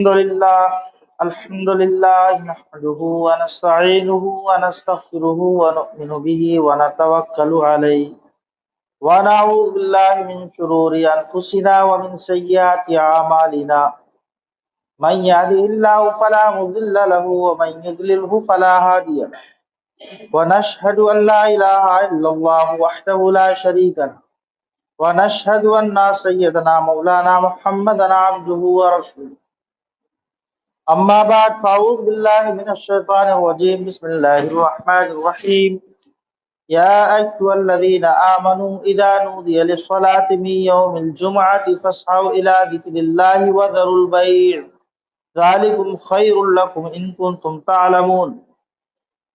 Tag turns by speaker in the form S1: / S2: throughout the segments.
S1: الحمد لله نحمده ونستعينه ونستغفره ونؤمن به ونتوكل عليه ونعوذ بالله من شرور أنفسنا ومن سيئات أعمالنا من يهده الله فلا مضل له ومن يضلله فلا هادي له ونشهد أن لا إله إلا الله وحده لا شريك له ونشهد أن سيدنا مولانا محمدا عبده ورسوله أما بعد فأعوذ بالله من الشيطان الرجيم بسم الله الرحمن الرحيم يا أيها الذين آمنوا إذا نودي للصلاة من يوم الجمعة فاسعوا إلى ذكر الله وذروا البيع ذلكم خير لكم إن كنتم تعلمون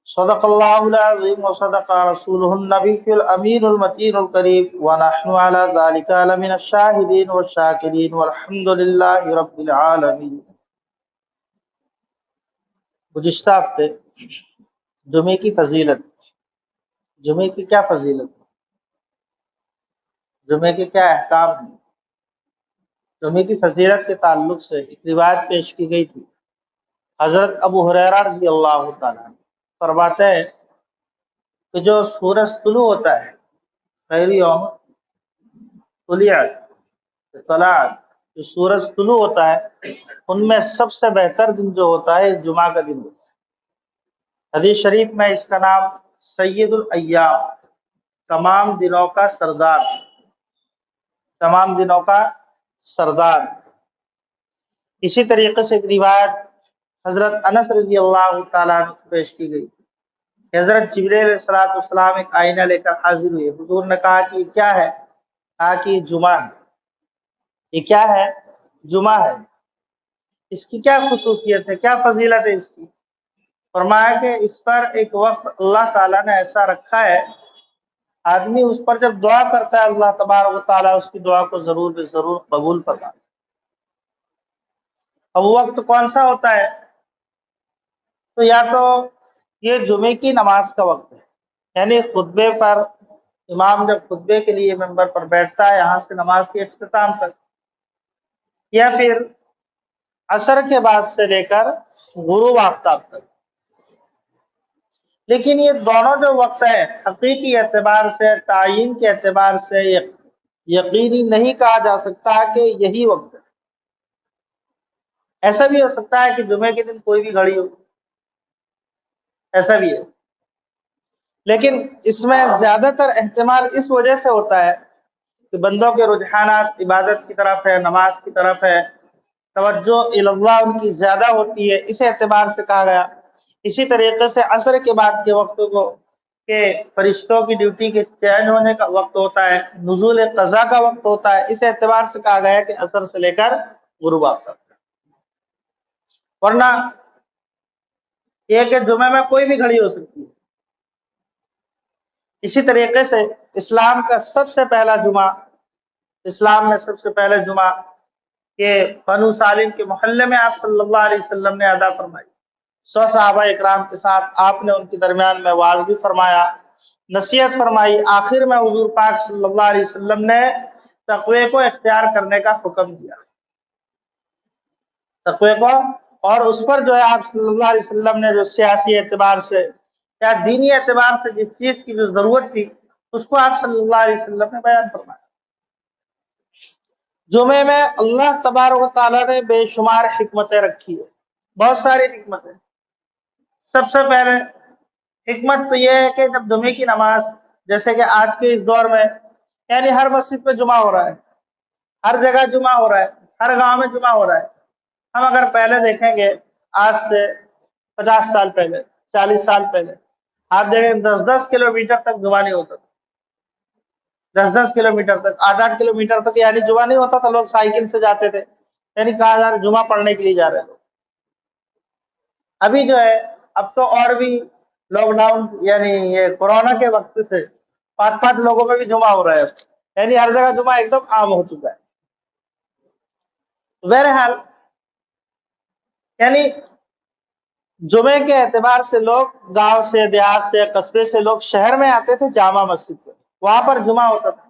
S1: صدق الله العظيم وصدق رسوله النبي الأمين المتين الكريم ونحن على ذلك لمن الشاهدين والشاكرين والحمد لله رب العالمين. گزشتہ ہفتے جمعے کی فضیلت، جمعے کی کیا فضیلت، جمعے کے کیا احکام ہیں، جمعے کی فضیلت کے تعلق سے ایک روایت پیش کی گئی تھی. حضرت ابو ہریرہ رضی اللہ تعالیٰ عنہ فرماتے ہیں کہ جو سورج طلوع ہوتا ہے خیر یوم طلعت، جو سورج طلوع ہوتا ہے ان میں سب سے بہتر دن جو ہوتا ہے جمعہ کا دن ہوتا ہے. حدیث شریف میں اس کا نام سید الایام، تمام دنوں کا سردار، تمام دنوں کا سردار. اسی طریقے سے ایک روایت حضرت انس رضی اللہ تعالیٰ عنہ پیش کی گئی کہ حضرت جبریل علیہ السلام ایک آئینہ لے کر حاضر ہوئے. حضور نے کہا کہ یہ کیا ہے؟ کہا کہ یہ جمعہ ہے. یہ کیا ہے؟ جمعہ ہے. اس کی کیا خصوصیت ہے، کیا فضیلت ہے اس کی؟ فرمایا کہ اس پر ایک وقت اللہ تعالیٰ نے ایسا رکھا ہے، آدمی اس پر جب دعا کرتا ہے اللہ تبارک و تعالیٰ اس کی دعا کو ضرور ضرور قبول فرماتا ہے. اب وہ وقت کون سا ہوتا ہے؟ تو یا تو یہ جمعے کی نماز کا وقت ہے، یعنی خطبے پر امام جب خطبے کے لیے ممبر پر بیٹھتا ہے یہاں سے نماز کے اختتام تک، یا پھر عصر کے بعد سے لے کر غروب آفتاب تک. لیکن یہ دونوں جو وقت ہے حقیقی اعتبار سے، تعین کے اعتبار سے یقینی نہیں کہا جا سکتا کہ یہی وقت ہے. ایسا بھی ہو سکتا ہے کہ جمعے کے دن کوئی بھی گھڑی ہو، ایسا بھی ہے. لیکن اس میں زیادہ تر احتمال اس وجہ سے ہوتا ہے کہ بندوں کے رجحانات عبادت کی طرف ہے، نماز کی طرف ہے، توجہ اللہ ان کی زیادہ ہوتی ہے، اس اعتبار سے کہا گیا. اسی طریقے سے عصر کے بعد کے وقت کو کہ فرشتوں کی ڈیوٹی کے چینج ہونے کا وقت ہوتا ہے، نزول قضا کا وقت ہوتا ہے، اس اعتبار سے کہا گیا کہ عصر سے لے کر غروب آفتاب. ورنہ یہ کہ جمعے میں کوئی بھی گھڑی ہو سکتی ہے. اسی طریقے سے اسلام کا سب سے پہلا جمعہ، اسلام میں سب سے پہلا جمعہ کہ بنو سالم کے محلے میں آپ صلی اللہ علیہ وسلم نے ادا فرمائی. 100 صحابہ اکرام کے ساتھ آپ نے ان کے درمیان میں واعظ بھی فرمایا، نصیحت فرمائی. آخر میں حضور پاک صلی اللہ علیہ وسلم نے تقوی کو اختیار کرنے کا حکم دیا، تقوی کو. اور اس پر جو ہے آپ صلی اللہ علیہ وسلم نے جو سیاسی اعتبار سے یا دینی اعتبار سے جس چیز کی جو ضرورت تھی اس کو آپ صلی اللہ علیہ وسلم نے بیان فرمایا. جمعے میں اللہ تبارک و تعالیٰ نے بے شمار حکمتیں رکھی ہے، بہت ساری حکمتیں. سب سے پہلے حکمت تو یہ ہے کہ جب جمعے کی نماز، جیسے کہ آج کے اس دور میں یعنی ہر مسجد میں جمعہ ہو رہا ہے، ہر جگہ جمعہ ہو رہا ہے، ہر گاؤں میں جمعہ ہو رہا ہے. ہم اگر پہلے دیکھیں گے آج سے 50 سال پہلے، 40 سال پہلے آپ دیکھیں 10-10 کلومیٹر تک جمعہ نہیں ہوتا تھا. 10-10 کلومیٹر تک، 8-8 کلومیٹر تک یعنی جمعہ نہیں ہوتا تھا. لوگ سائیکل سے جاتے تھے، یعنی کہا جا رہا جمعہ پڑھنے کے لیے جا رہے ہیں لوگ. ابھی جو ہے اب تو اور بھی لاک ڈاؤن یعنی یہ کورونا کے وقت سے 5-5 لوگوں میں بھی جمعہ ہو رہا ہے، یعنی ہر جگہ جمعہ ایک دم عام ہو چکا ہے. بہرحال یعنی جمعے کے اعتبار سے لوگ گاؤں سے، دیہات سے، قصبے سے لوگ شہر میں آتے تھے جامع مسجد پہ، وہاں پر جمعہ ہوتا تھا.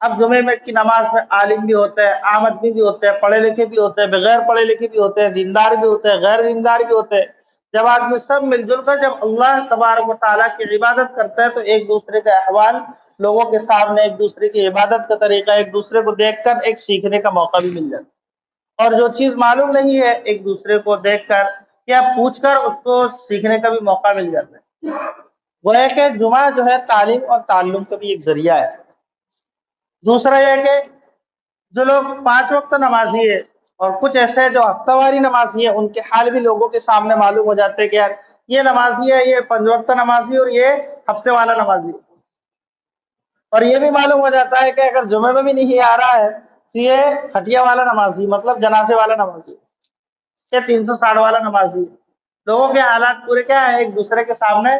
S1: اب جمعے میں کی نماز میں عالم بھی ہوتے ہیں، عام آدمی بھی ہوتے ہیں، پڑھے لکھے بھی ہوتے ہیں، بغیر پڑھے لکھے بھی ہوتے ہیں، دیندار بھی ہوتے ہیں، غیر دیندار بھی ہوتے ہیں۔ جب آدمی سب مل جل کر جب اللہ تبارک و تعالیٰ کی عبادت کرتا ہے تو ایک دوسرے کا احوال لوگوں کے سامنے، ایک دوسرے کی عبادت کا طریقہ ایک دوسرے کو دیکھ کر ایک سیکھنے کا موقع بھی مل جاتا ہے، اور جو چیز معلوم نہیں ہے ایک دوسرے کو دیکھ کر یا پوچھ کر اس کو سیکھنے کا بھی موقع مل جاتا ہے۔ وہ ہے کہ جمعہ جو ہے تعلیم اور تعلم کا بھی ایک ذریعہ ہے۔ دوسرا یہ کہ جو لوگ 5 وقت نمازی ہے اور کچھ ایسے ہیں جو ہفتہ واری نمازی ہے، ان کے حال بھی لوگوں کے سامنے معلوم ہو جاتے ہیں کہ یار یہ نمازی ہے، یہ 5 وقت نمازی اور یہ ہفتے والا نمازی ہے۔ اور یہ بھی معلوم ہو جاتا ہے کہ اگر جمعے میں بھی نہیں آ رہا ہے تو یہ کھٹیا والا نمازی، مطلب جنازے والا نمازی، یہ 360 والا نمازی۔ لوگوں کے حالات پورے کیا ہے ایک دوسرے کے سامنے،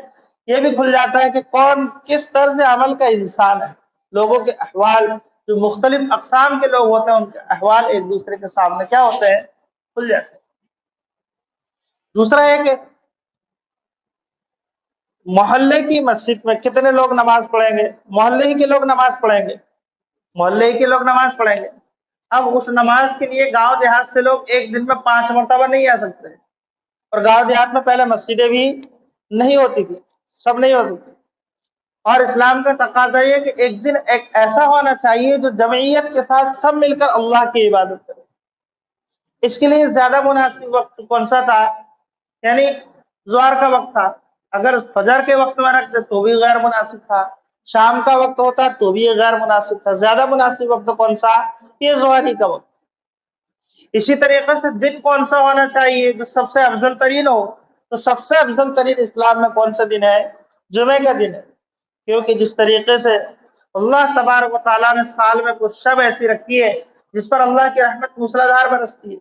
S1: یہ بھی کھل جاتا ہے کہ کون کس طرز عمل کا انسان ہے۔ لوگوں کے احوال، جو مختلف اقسام کے لوگ ہوتے ہیں ان کے احوال ایک دوسرے کے سامنے کیا ہوتے ہیں، کھل جاتے ہیں۔ دوسرا ہے کہ محلے کی مسجد میں کتنے لوگ نماز پڑھیں گے، محلے ہی کے لوگ نماز پڑھیں گے، محلے ہی کے لوگ نماز پڑھیں گے۔ اب اس نماز کے لیے گاؤں دیہات سے لوگ ایک دن میں 5 مرتبہ نہیں آ سکتے، اور گاؤں دیہات میں پہلے مسجدیں بھی نہیں ہوتی تھی، سب نہیں ہو سکتے، اور اسلام کا تقاضا یہ کہ ایک دن ایک ایسا ہونا چاہیے جو جمعیت کے ساتھ سب مل کر اللہ کی عبادت کرے۔ اس کے لیے زیادہ مناسب وقت کون سا تھا؟ یعنی ظہر کا وقت تھا، اگر فجر کے وقت میں رکھتے تو بھی غیر مناسب تھا، شام کا وقت ہوتا تو بھی غیر مناسب تھا۔ زیادہ مناسب وقت کون سا؟ یہ ظہر ہی کا وقت۔ اسی طریقے سے دن کون سا ہونا چاہیے جو سب سے افضل ترین ہو؟ تو سب سے افضل ترین اسلام میں کون سا دن ہے؟ جمعے کا دن ہے، کیونکہ جس طریقے سے اللہ تبارک و تعالیٰ نے سال میں کچھ شب ایسی رکھی ہے جس پر اللہ کی رحمت موسلادھار برستی ہے،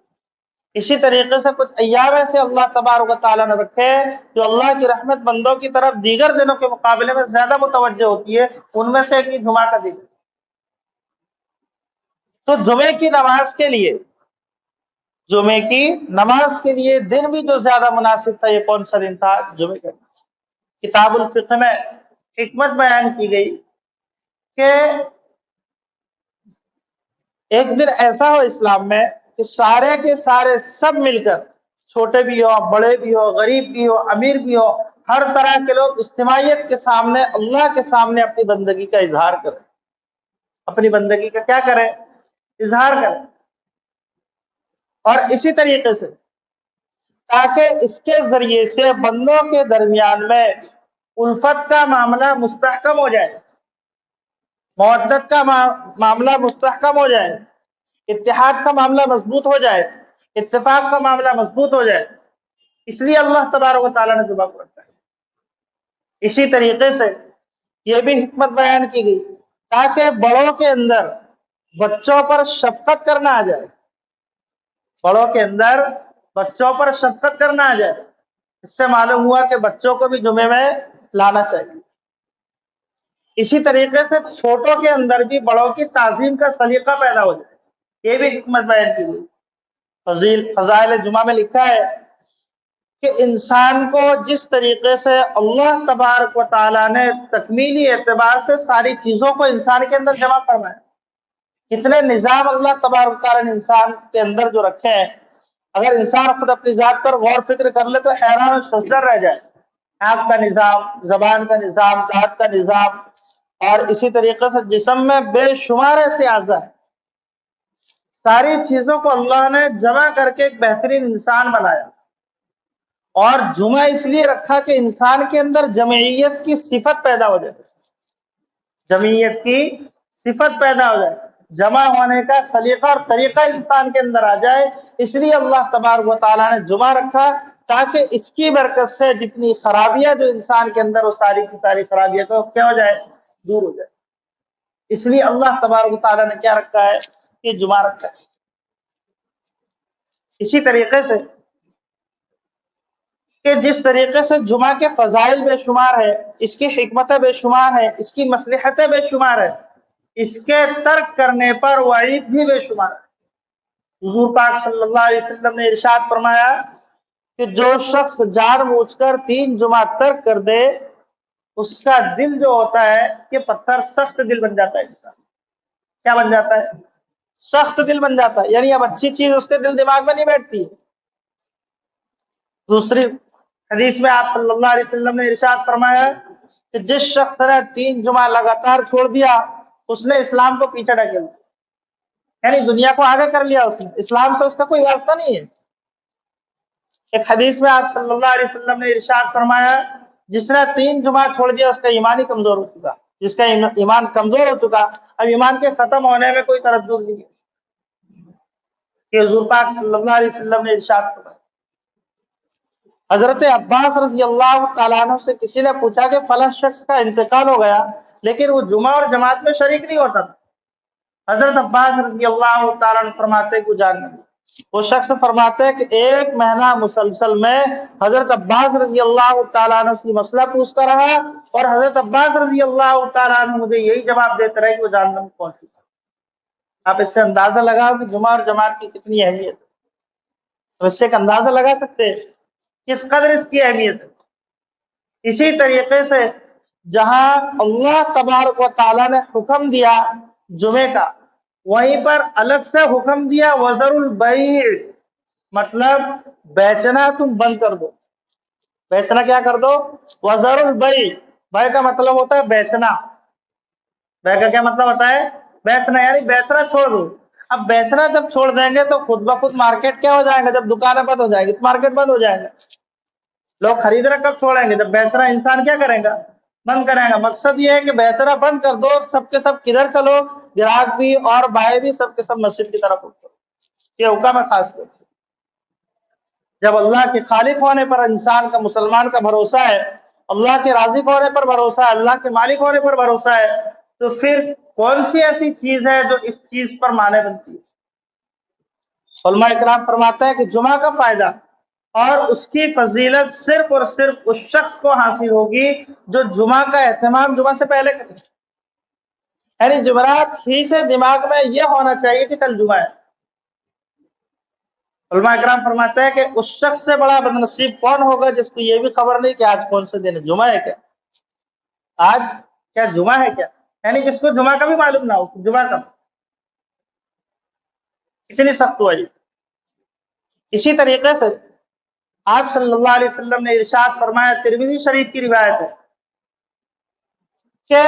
S1: اسی طریقے سے کچھ ایام ایسے اللہ تبارک و تعالیٰ نے رکھے جو اللہ کی رحمت بندوں کی طرف دیگر دنوں کے مقابلے میں زیادہ متوجہ ہوتی ہے، ان میں سے ایک جمعہ کا دن۔ تو جمعے کی نماز کے لیے، جمعے کی نماز کے لیے دن بھی جو زیادہ مناسب تھا، یہ کون سا دن تھا؟ جمعے کا دن۔ کتاب الفقہ میں حکمت بیان کی گئی کہ ایک دن ایسا ہو اسلام میں کہ سارے کے سارے سب مل کر، چھوٹے بھی ہو، بڑے بھی ہو، غریب بھی ہو، امیر بھی ہو، ہر طرح کے لوگ اجتماعیت کے سامنے اللہ کے سامنے اپنی بندگی کا اظہار کریں، اپنی بندگی کا کیا کریں؟ اظہار کریں۔ اور اسی طریقے سے تاکہ اس کے ذریعے سے بندوں کے درمیان میں الفت کا معاملہ مستحکم ہو جائے، مودت کا معاملہ مستحکم ہو جائے، اتحاد کا معاملہ مضبوط ہو جائے، اتفاق کا معاملہ مضبوط ہو جائے، اس لیے اللہ تبارک و تعالیٰ نے جمعہ کو رکھا ہے۔ اسی طریقے سے یہ بھی حکمت بیان کی گئی تاکہ بڑوں کے اندر بچوں پر شفقت کرنا آ جائے، بڑوں کے اندر بچوں پر شفقت کرنا آ جائے۔ اس سے معلوم ہوا کہ بچوں کو بھی جمعے میں لانا چاہیے۔ اسی طریقے سے چھوٹوں کے اندر بھی بڑوں کی تعظیم کا سلیقہ پیدا ہو جائے، یہ بھی حکمت بیان کی گئی۔ فضائل جمعہ میں لکھا ہے کہ انسان کو جس طریقے سے اللہ تبارک و تعالیٰ نے تکمیلی اعتبار سے ساری چیزوں کو انسان کے اندر جمع کرنا ہے، کتنے نظام اللہ تبارک و تعالیٰ نے انسان کے اندر جو رکھے ہیں، اگر انسان خود اپنی ذات پر غور فکر کر لے تو حیران و شزر رہ جائے۔ آنکھ کا نظام، زبان کا نظام، دانت کا نظام، اور اسی طریقے سے جسم میں بے شمار ایسے اعضاء ہیں، ساری چیزوں کو اللہ نے جمع کر کے ایک بہترین انسان بنایا۔ اور جمعہ اس لیے رکھا کہ انسان کے اندر جمعیت کی صفت پیدا ہو جائے، جمعیت کی صفت پیدا ہو جائے، جمع ہونے کا سلیقہ اور طریقہ انسان کے اندر آ جائے۔ اس لیے اللہ تبارک و تعالیٰ نے جمعہ رکھا تاکہ اس کی برکت سے جتنی خرابیاں جو انسان کے اندر، وہ ساری کی ساری خرابیاں تو کیا ہو جائے؟ دور ہو جائے۔ اس لیے اللہ تبارک و تعالیٰ نے کیا رکھا ہے؟ کہ جمعہ رکھا ہے۔ اسی طریقے سے کہ جس طریقے سے جمعہ کے فضائل بے شمار ہے، اس کی حکمتیں بے شمار ہے، اس کی مصلحتیں بے شمار ہے، اس کے ترک کرنے پر وعید بھی بے شمار ہے۔ حضور پاک صلی اللہ علیہ وسلم نے ارشاد فرمایا کہ جو شخص جان بوجھ کر 3 جمعہ ترک کر دے، اس کا دل جو ہوتا ہے کہ پتھر سخت دل بن جاتا ہے انسان، کیا بن جاتا ہے؟ سخت دل بن جاتا ہے، یعنی اب اچھی چیز اس کے دل دماغ میں نہیں بیٹھتی۔ دوسری حدیث میں آپ صلی اللہ علیہ وسلم نے ارشاد فرمایا کہ جس شخص نے 3 جمعہ لگاتار چھوڑ دیا اس نے اسلام کو پیچھے ڈھکیل دیا، یعنی دنیا کو آگے کر لیا، اس نے اسلام سے اس کا کوئی واسطہ نہیں ہے۔ ایک حدیث میں آپ صلی اللہ علیہ وسلم نے ارشاد فرمایا جس نے 3 جمعہ چھوڑ دیا اس کا ایمان ہی کمزور ہو چکا، جس کا ایمان کمزور ہو چکا، اب ایمان کے ختم ہونے میں کوئی تردد نہیں ہے کہ حضور پاک صلی اللہ علیہ وسلم نے ارشاد فرمایا۔ حضرت عباس رضی اللہ تعالیٰ عنہ سے کسی نے پوچھا کہ فلاں شخص کا انتقال ہو گیا لیکن وہ جمعہ اور جماعت میں شریک نہیں ہوتا تھا۔ حضرت عباس رضی اللہ تعالیٰ عنہ فرماتے کو جاننا، وہ شخص فرماتے ہیں کہ 1 مہینہ مسلسل میں حضرت عباس رضی اللہ تعالیٰ عنہ سے مسئلہ پوچھتا رہا اور حضرت عباس رضی اللہ تعالیٰ عنہ مجھے یہی جواب دیتے رہے کہ وہ جہنم میں پہنچ چکا۔ آپ اس سے اندازہ لگاؤ کہ جمعہ اور جماعت کی کتنی اہمیت ہے، تو اس سے ایک اندازہ لگا سکتے ہیں کس قدر اس کی اہمیت ہے۔ اسی طریقے سے جہاں اللہ تبارک و تعالیٰ نے حکم دیا جمعے کا، وہیں پر الگ سے حکم دیا وزر البیع، مطلب بیچنا تم بند کر دو۔ بیچنا کیا کر دو؟ وزر البیع، بیع کا مطلب ہوتا ہے بیچنا، بیع کا کیا مطلب ہوتا ہے؟ بیچنا، یعنی بیچنا چھوڑ دو۔ اب بیچنا جب چھوڑ دیں گے تو خود بخود مارکیٹ کیا ہو جائے گا؟ جب دکانیں بند ہو جائے گی تو مارکیٹ بند ہو جائے گا۔ لوگ خریدنا کب چھوڑیں گے؟ جب بیچنا انسان کیا کرے گا؟ بند کرے گا۔ مقصد یہ ہے کہ بیچنا بند کر دو، سب کے سب کدھر چلو، گراہک بھی اور بائیں بھی سب کے سب مسجد کی طرف اٹھو۔ یہ حکم ہے خاص طور سے۔ جب اللہ کے خالق ہونے پر انسان کا، مسلمان کا بھروسہ ہے، اللہ کے رازق ہونے پر بھروسہ ہے، اللہ کے مالک ہونے پر بھروسہ ہے، تو پھر کون سی ایسی چیز ہے جو اس چیز پر مانے بنتی ہے؟ علماء کرام فرماتے ہیں کہ جمعہ کا فائدہ اور اس کی فضیلت صرف اور صرف اس شخص کو حاصل ہوگی جو جمعہ کا اہتمام جمعہ سے پہلے کرے، یعنی جمعرات ہی سے دماغ میں یہ ہونا چاہیے کہ کل جمعہ ہے۔ علماء کرام فرماتے ہیں کہ اس شخص سے بڑا بد نصیب کون ہوگا جس کو یہ بھی خبر نہیں کہ آج کون سے دن ہے، جمعہ ہے کیا، آج کیا جمعہ ہے کیا، یعنی جس کو جمعہ کا بھی معلوم نہ ہو کہ جمعہ کا اتنی سخت ہوا جی۔ اسی طریقے سے آپ صلی اللہ علیہ وسلم نے ارشاد فرمایا، ترمذی شریف کی روایت ہے کہ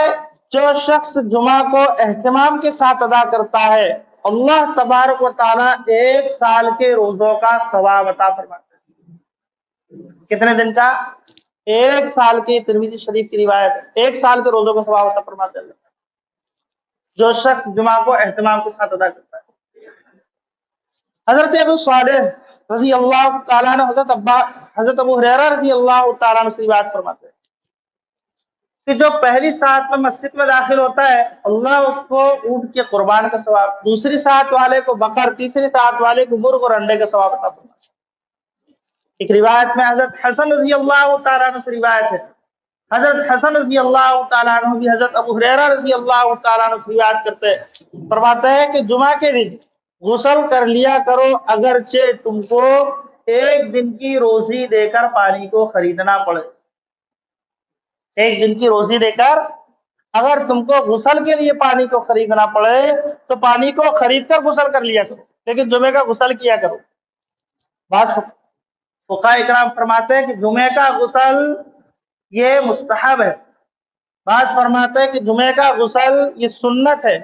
S1: جو شخص جمعہ کو اہتمام کے ساتھ ادا کرتا ہے اللہ تبارک و تعالیٰ 1 سال کے روزوں کا ثواب عطا فرماتا ہے۔ کتنے دن کا؟ 1 سال کی، ترمذی شریف کی روایت ہے، 1 سال کے روزوں کا ثواب عطا فرماتا ہے جو شخص جمعہ کو اہتمام کے ساتھ ادا کرتا ہے۔ حضرت ابو صالح رضی اللہ تعالیٰ عنہ حضرت ابو ہریرہ رضی اللہ تعالیٰ عنہ سے روایت فرماتے ہیں کہ جو پہلی ساعت میں مسجد میں داخل ہوتا ہے اللہ اس کو اونٹ کے قربان کا ثواب، دوسری ساعت والے کو بقر، تیسری ساعت والے کو مرغ اور انڈے کا ثواب عطا فرماتا ہے۔ ایک روایت میں حضرت حسن رضی اللہ تعالیٰ عنہ سے روایت ہے، حضرت حسن رضی اللہ تعالیٰ عنہ بھی حضرت ابو ہریرہ رضی اللہ تعالیٰ عنہ سے روایت کرتے ہیں، فرماتے ہیں کہ جمعہ کے دن غسل کر لیا کرو اگرچہ تم کو 1 دن کی روزی دے کر پانی کو خریدنا پڑے۔ 1 دن کی روزی دے کر اگر تم کو غسل کے لیے پانی کو خریدنا پڑے تو پانی کو خرید کر غسل کر لیا کرو، لیکن جمعے کا غسل کیا کرو۔ بعض فقہاء کرام فرماتے ہیں کہ جمعے کا غسل یہ مستحب ہے، بعض فرماتے ہیں کہ جمعے کا غسل یہ سنت ہے،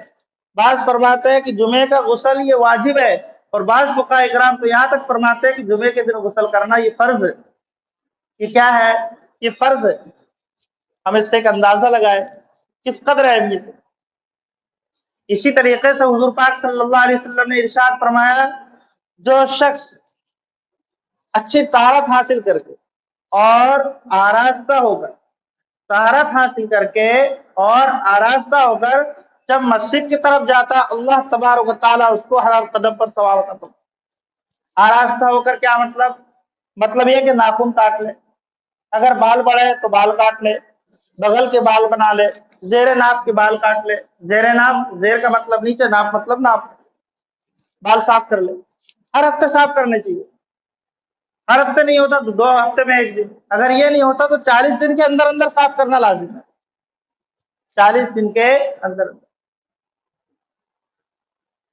S1: بعض فرماتے ہیں کہ جمعے کا غسل یہ واجب ہے، اور بعض فقہاء کرام تو یہاں تک فرماتے ہیں کہ جمعے کے دن غسل کرنا یہ فرض ہے۔ یہ کیا ہے؟ یہ فرض ہے۔ ہم اس سے ایک اندازہ لگائیں کس قدر اہمیت ہے۔ اسی طریقے سے حضور پاک صلی اللہ علیہ وسلم نے ارشاد فرمایا، جو شخص اچھی طہارت حاصل کر کے اور آراستہ ہو کر، طہارت حاصل کر کے اور آراستہ ہو کر جب مسجد کی طرف جاتا ہے اللہ تبارک و تعالیٰ اس کو ہر قدم پر ثواب عطا فرماتا ہے۔ آراستہ ہو کر کیا مطلب؟ مطلب یہ کہ ناخن کاٹ لے، اگر بال بڑھے تو بال کاٹ لے، بغل کے بال بنا لے، زیر ناف کے بال کاٹ لے، زیر ناف، زیر کا مطلب نیچے، ناف مطلب ناف، بال صاف کر لے۔ ہر ہفتے صاف کرنے چاہیے، ہر ہفتے نہیں ہوتا تو 2 ہفتے میں 1 دن، اگر یہ نہیں ہوتا تو 40 دن کے اندر اندر صاف کرنا لازم ہے، 40 دن کے اندر اندر۔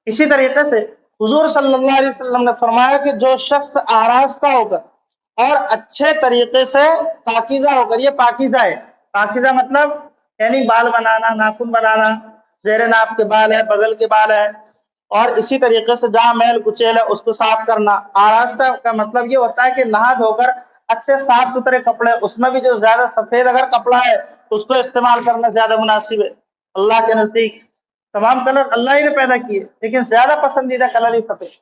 S1: اسی طریقے سے حضور صلی اللہ علیہ وسلم نے فرمایا کہ جو شخص آراستہ ہو کر اور اچھے طریقے سے پاکیزہ ہو کر، یہ پاکیزہ ہے، پاکیزہ مطلب یعنی بال بنانا، ناخن بنانا، زیر ناف کے بال ہے، بغل کے بال ہے، اور اسی طریقے سے جہاں میل کچیل ہے اس کو صاف کرنا۔ آراستہ کا مطلب یہ ہوتا ہے کہ نہا دھو کر اچھے صاف ستھرے کپڑے، اس میں بھی جو زیادہ سفید اگر کپڑا ہے اس کو استعمال کرنا زیادہ مناسب ہے۔ اللہ کے نزدیک تمام کلر اللہ ہی نے پیدا کیے، لیکن زیادہ پسندیدہ کلر ہی سفید،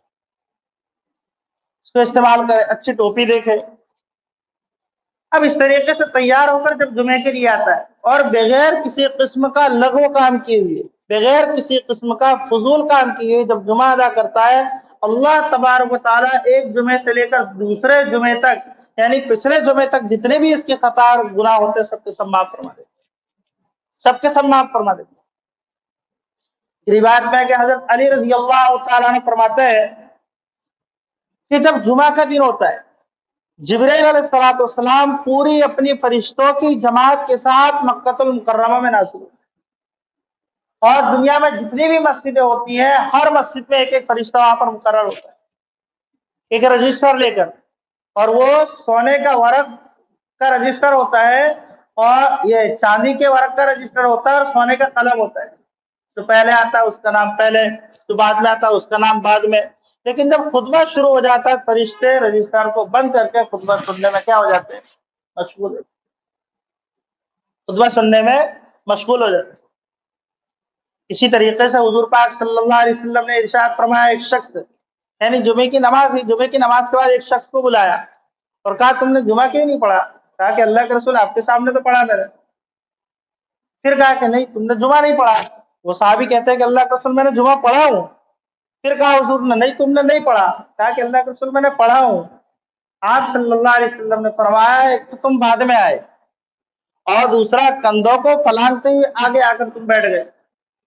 S1: اس کو استعمال کرے، اچھی ٹوپی دیکھے۔ اب اس طریقے سے تیار ہو کر جب جمعے کے لیے آتا ہے اور بغیر کسی قسم کا لغو کام کیے ہوئے، بغیر کسی قسم کا فضول کام کیے ہوئے جب جمعہ ادا کرتا ہے، اللہ تبارک و تعالیٰ ایک جمعے سے لے کر دوسرے جمعے تک، یعنی پچھلے جمعے تک جتنے بھی اس کے خطا اور گناہ ہوتے سب کے سب معاف فرما دیتے، سب کے سب معاف فرما دیتے۔ روایت میں کہ حضرت علی رضی اللہ تعالیٰ نے فرماتے ہیں کہ جب جمعہ کا دن ہوتا ہے، جبرائیل علیہ السلام پوری اپنی فرشتوں کی جماعت کے ساتھ مکہ المکرمہ میں نازل ہوتے ہیں، اور دنیا میں جتنی بھی مسجدیں ہوتی ہیں ہر مسجد میں ایک ایک فرشتہ وہاں پر مقرر ہوتا ہے، ایک رجسٹر لے کر، اور وہ سونے کا ورق کا رجسٹر ہوتا ہے، اور یہ چاندی کے ورق کا رجسٹر ہوتا ہے، اور سونے کا قلم ہوتا ہے۔ جو پہلے آتا ہے اس کا نام پہلے، جو بعد میں آتا ہے اس کا نام بعد میں۔ لیکن جب خطبہ شروع ہو جاتا ہے فرشتے رجسٹر کو بند کر کے خطبہ سننے میں کیا ہو جاتے ہیں؟ مشغول ہو، خطبہ سننے میں مشغول ہو جاتے ہیں۔ اسی طریقے سے حضور پاک صلی اللہ علیہ وسلم نے ارشاد فرمایا، ایک شخص یعنی جمعے کی نماز ہوئی، جمعے کی نماز کے بعد ایک شخص کو بلایا اور کہا تم نے جمعہ کیوں نہیں پڑھا؟ کہا کہ اللہ کے رسول آپ کے سامنے تو پڑھا میرے۔ پھر کہا کہ نہیں تم نے جمعہ نہیں پڑھا۔ وہ صحابی کہتے ہیں کہ اللہ کے رسول میں نے جمعہ پڑھا ہوں۔ پھر کہا حضور نے نہیں تم نے نہیں پڑھا۔ کہا کہ اللہ کے رسول میں نے پڑھا ہوں۔ آپ صلی اللہ علیہ وسلم نے فرمایا ایک تو تم بعد میں آئے، اور دوسرا کندھوں کو پھلانگتے ہوئے آگے آ کر تم بیٹھ گئے،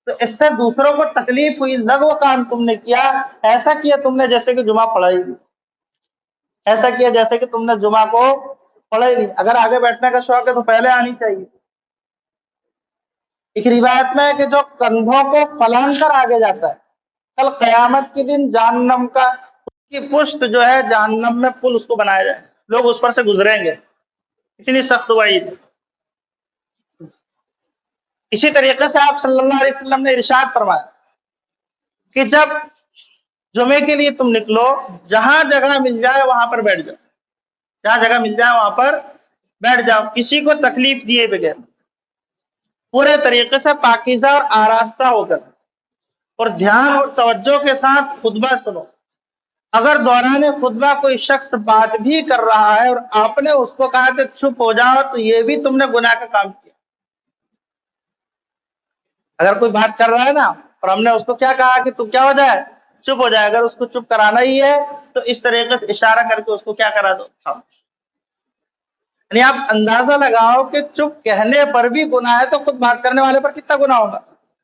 S1: تو اس سے دوسروں کو تکلیف ہوئی، لغو کام تم نے کیا، ایسا کیا تم نے جیسے کہ جمعہ پڑھا ہی نہیں، ایسا کیا جیسے کہ تم نے جمعہ کو پڑھا ہی نہیں۔ اگر آگے بیٹھنے کا شوق ہے تو پہلے آنی چاہیے۔ ایک روایت میں ہے کہ جو کندھوں کو پلانگ کر آگے جاتا ہے، کل قیامت کے دن جہنم کا اس کی پشت جو ہے جہنم میں پل اس کو بنایا جائے، لوگ اس پر سے گزریں گے، اتنی سخت وعید۔ اسی طریقے سے آپ صلی اللہ علیہ وسلم نے ارشاد فرمایا کہ جب جمعے کے لیے تم نکلو، جہاں جگہ مل جائے وہاں پر بیٹھ جاؤ، جہاں جگہ مل جائے وہاں پر بیٹھ جاؤ، کسی کو تکلیف دیے بغیر، پورے طریقے سے پاکیزہ اور آراستہ ہو کر، اور دھیان اور توجہ کے ساتھ خطبہ سنو۔ اگر دوران خطبہ کوئی شخص بات بھی کر رہا ہے اور آپ نے اس کو کہا کہ چپ ہو جاؤ، تو یہ بھی تم نے گناہ کا کام کیا۔ اگر کوئی بات کر رہا ہے نا اور ہم نے اس کو کیا کہا کہ تو کیا ہو جائے، چپ ہو جائے، اگر اس کو چپ کرانا ہی ہے تو اس طریقے سے اشارہ کر کے اس کو کیا کرا دو، یعنی آپ اندازہ لگاؤ کہ چپ کہنے پر بھی گناہ ہے تو خود بات کرنے والے پر کتنا گناہ ہوگا۔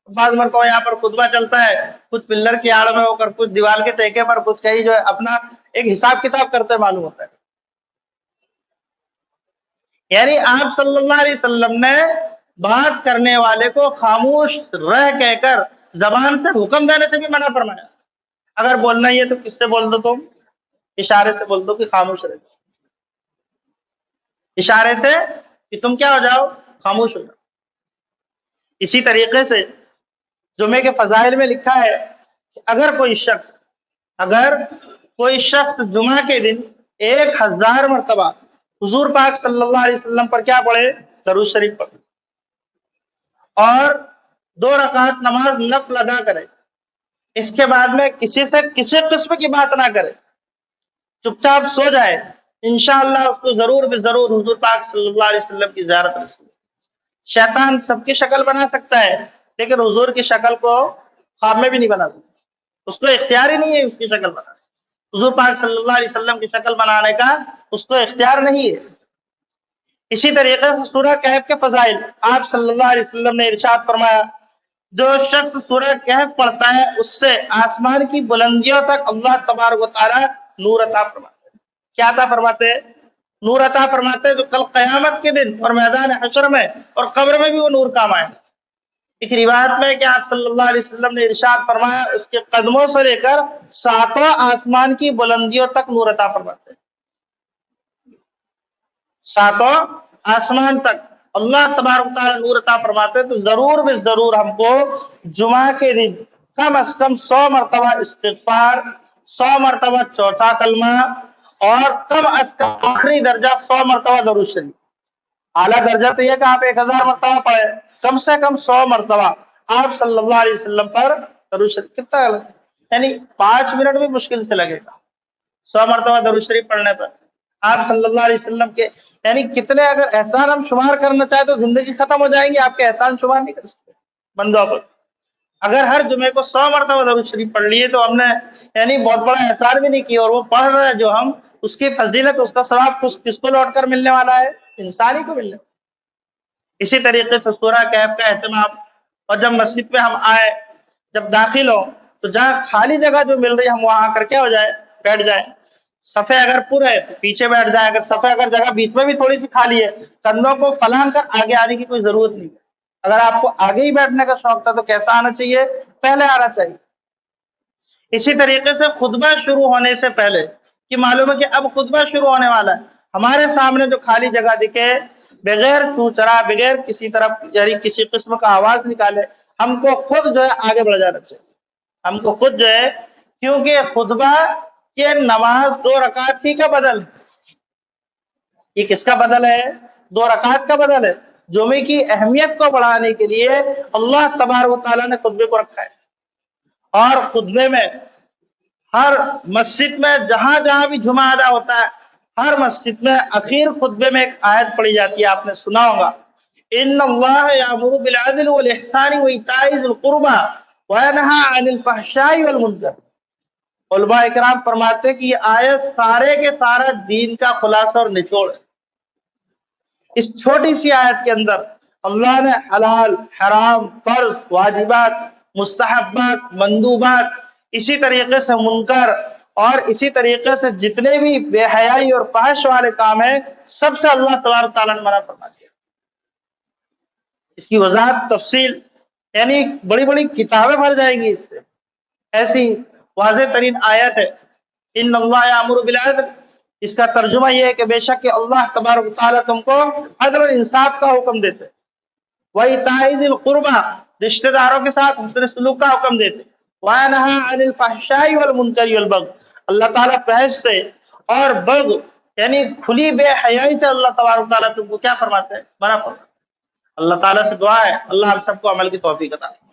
S1: بعض مرتبہ یہاں پر خطبہ چلتا ہے، کچھ پلر کی آڑ میں ہو کر، کچھ دیوار کے ٹیکے پر، کچھ کہیں جو ہے اپنا ایک حساب کتاب کرتے معلوم ہوتا ہے۔ یعنی آپ صلی اللہ علیہ وسلم نے بات کرنے والے کو خاموش رہ کہہ کر زبان سے حکم دینے سے بھی منع فرمایا۔ اگر بولنا ہی ہے تو کس سے بول دو، تم اشارے سے بول دو کہ خاموش رہ جاؤ، اشارے سے کہ تم کیا ہو جاؤ، خاموش ہو جاؤ۔ اسی طریقے سے جمعے کے فضائل میں لکھا ہے کہ اگر کوئی شخص جمعہ کے دن 1000 مرتبہ حضور پاک صلی اللہ علیہ وسلم پر کیا پڑھے، درود شریف پڑھے، اور 2 رکعت نماز نفل ادا کرے، اس کے بعد میں کسی سے کسی قسم کی بات نہ کرے، چپ چاپ سو جائے، انشاءاللہ اس کو ضرور ضرور حضور پاک صلی اللہ علیہ وسلم کی زیارت رسول۔ شیطان سب کی شکل بنا سکتا ہے لیکن حضور کی شکل کو خواب میں بھی نہیں بنا سکتا، اس کو اختیار ہی نہیں ہے اس کی شکل بنانا، حضور پاک صلی اللہ علیہ وسلم کی شکل بنانے کا اس کو اختیار نہیں ہے۔ اسی طریقے سے سورہ کہف کے فضائل، آپ صلی اللہ علیہ وسلم نے ارشاد فرمایا جو شخص سورہ کہف پڑھتا ہے اس سے آسمان کی بلندیوں تک اللہ تبارک و تعالی نور عطا فرماتے ہیں۔ کیا عطا فرماتے ہیں؟ نور عطا فرماتے ہیں، جو کل قیامت کے دن اور میدان حشر میں اور قبر میں بھی وہ نور کام آئے۔ ایک روایت میں کہ آپ صلی اللہ علیہ وسلم نے ارشاد فرمایا اس کے قدموں سے لے کر ساتواں آسمان کی بلندیوں تک نور عطا فرماتے ہیں، ساتواں آسمان تک اللہ تبارک تعالیٰ نور عطا فرماتے ہیں۔ تو ضرور بے ضرور ہم کو جمعہ کے دن کم از کم 100 مرتبہ استغفار، 100 مرتبہ چوتھا کلمہ، اور کم از کم آخری درجہ 100 مرتبہ درود شریف۔ اعلیٰ درجہ تو یہ کہ آپ 1000 مرتبہ پڑھیں، کم سے کم 100 مرتبہ آپ صلی اللہ علیہ وسلم پر درود شریف۔ کتنا لگے؟ یعنی 5 منٹ بھی مشکل سے لگے گا 100 مرتبہ درود شریف پڑھنے پر آپ صلی اللہ علیہ وسلم کے، یعنی کتنے اگر احسان ہم شمار کرنا چاہیں تو زندگی ختم ہو جائے گی، آپ کے احسان شمار نہیں کر سکتے بندوں پر۔ اگر ہر جمعے کو 100 مرتبہ درود شریف پڑھ لیے تو ہم نے یعنی بہت بڑا احسان بھی نہیں کیا، اور وہ پڑھ رہے ہیں جو ہم، اس کی فضیلت، اس کا ثواب کس کو لوٹ کر ملنے والا ہے؟ انسان ہی کو ملنے۔ اسی طریقے سے سورہ کہف کا اہتمام، اور جب مسجد میں ہم آئے، جب داخل ہو تو جہاں خالی جگہ جو مل رہی ہے ہم وہاں آ کر کیا ہو جائے، بیٹھ جائے۔ صفحے اگر پورے ہے تو پیچھے بیٹھ جائے، اگر صفحے اگر جگہ بیچ میں بھی تھوڑی سی خالی ہے، کندھوں کو پھلانگ کر آگے آنے کی کوئی ضرورت نہیں ہے۔ اگر آپ کو آگے ہی بیٹھنے کا شوق تھا تو کیسا آنا چاہیے؟ پہلے آنا چاہیے۔ اسی طریقے سے خطبہ شروع ہونے سے پہلے کہ معلوم ہے کہ اب خطبہ شروع ہونے والا ہے، ہمارے سامنے جو خالی جگہ دکھے، بغیر چوچرا، بغیر کسی طرف یعنی کسی قسم کا آواز نکالے، ہم کو خود جو ہے آگے بڑھ جانا چاہیے۔ ہم کو خود جو ہے، کیونکہ خطبہ کہ نماز 2 رکعت کی کا بدل ہے۔ یہ کس کا بدل ہے؟ 2 رکعت کا بدل ہے۔ جمعے کی اہمیت کو بڑھانے کے لیے اللہ تبارک و تعالیٰ نے خطبے کو رکھا ہے، اور خطبے میں ہر مسجد میں جہاں جہاں بھی جمعہ ادا ہوتا ہے، ہر مسجد میں اخیر خطبے میں ایک آیت پڑھی جاتی ہے، آپ نے سنا ہوگا، ان اللہ یامر بالعدل والاحسان وایتاء ذی القربى وینہی عن الفحشاء والمنکر۔ علماء اکرام فرماتے ہیں کہ یہ آیت سارے کے سارا دین کا خلاصہ اور نچوڑ ہے۔ اس چھوٹی سی آیت کے اندر اللہ نے حلال، حرام، فرض، واجبات، مستحبات، مندوبات، اسی طریقے سے منکر، اور اسی طریقے سے جتنے بھی بے حیائی اور فحش والے کام ہیں، سب سے اللہ تبارک تعالیٰ نے منع فرما دیا۔ اس کی وضاحت تفصیل یعنی بڑی بڑی کتابیں بھر جائیں گی اس سے، ایسی واضح ترین آیت ہے، ان اللہ یامر بالعدل۔ اس کا ترجمہ یہ ہے کہ بے شک کہ اللہ تبارک تعالیٰ تم کو عدل اور انصاف کا حکم دیتے، وایتاء ذی القربى، رشتہ داروں کے ساتھ حسن سلوک کا حکم دیتے، وینہی عن الفحشاء والمنکر والبغی، اللہ تعالیٰ فحش سے اور بغی یعنی کھلی بے حیائی سے اللہ تبارک تعالیٰ تم کو کیا فرماتے ہیں؟ منع فرماتے ہیں۔ اللہ تعالیٰ سے دعا ہے اللہ ہم سب کو عمل کی توفیق عطا فرمائے۔